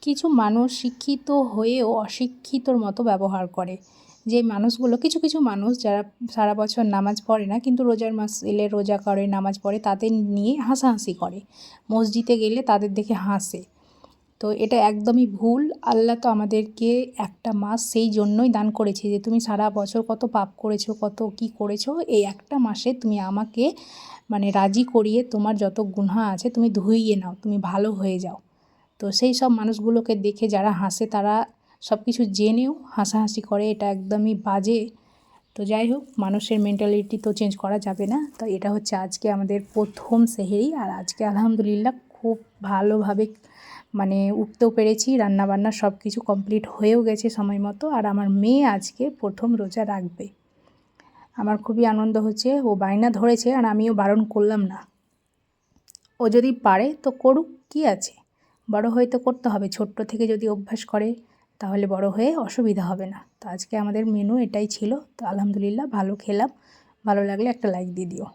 কিছু মানুষ শিক্ষিত হয়েও অশিক্ষিতর মতো ব্যবহার করে। যে মানুষগুলো কিছু কিছু মানুষ যারা সারা বছর নামাজ পড়ে না কিন্তু রোজার মাস এলে রোজা করে, নামাজ পড়ে, তাদের নিয়ে হাসাহাসি করে। মসজিদে গেলে তাদের দেখে হাসে। তো এটা একদমই ভুল। আল্লাহ তো আমাদেরকে একটা মাস সেই জন্যই দান করেছে যে তুমি সারা বছর কত পাপ করেছো, কত কি করেছো, এই একটা মাসে তুমি আমাকে রাজি করিয়ে তোমার যত গুনাহ আছে তুমি ধুইয়ে নাও, তুমি ভালো হয়ে যাও। তো সেই সব মানুষগুলোকে দেখে যারা হাসে তারা সব কিছু জেনেও হাসাহাসি করে, এটা একদমই বাজে। তো যাই হোক, মানুষের মেন্টালিটি তো চেঞ্জ করা যাবে না। তো এটা হচ্ছে আজকে আমাদের প্রথম সেহরি, আর আজকে আলহামদুলিল্লাহ খুব ভালোভাবে উঠতেও পেরেছি, রান্নাবান্না সব কিছু কমপ্লিট হয়েও গেছে সময় মতো। আর আমার মেয়ে আজকে প্রথম রোজা রাখবে। আমার খুবই আনন্দ হচ্ছে। ও বায়না ধরেছে আর আমিও বারণ করলাম না। ও যদি পারে তো করুক, কী আছে, বড় হয়ে তো করতে হবে। ছোট্ট থেকে যদি অভ্যাস করে তাহলে বড় হয়ে অসুবিধা হবে না। তো আজকে আমাদের মেনু এটাই ছিল। তো আলহামদুলিল্লাহ ভালো খেলাম। ভালো লাগলে একটা লাইক দিয়ে দিও।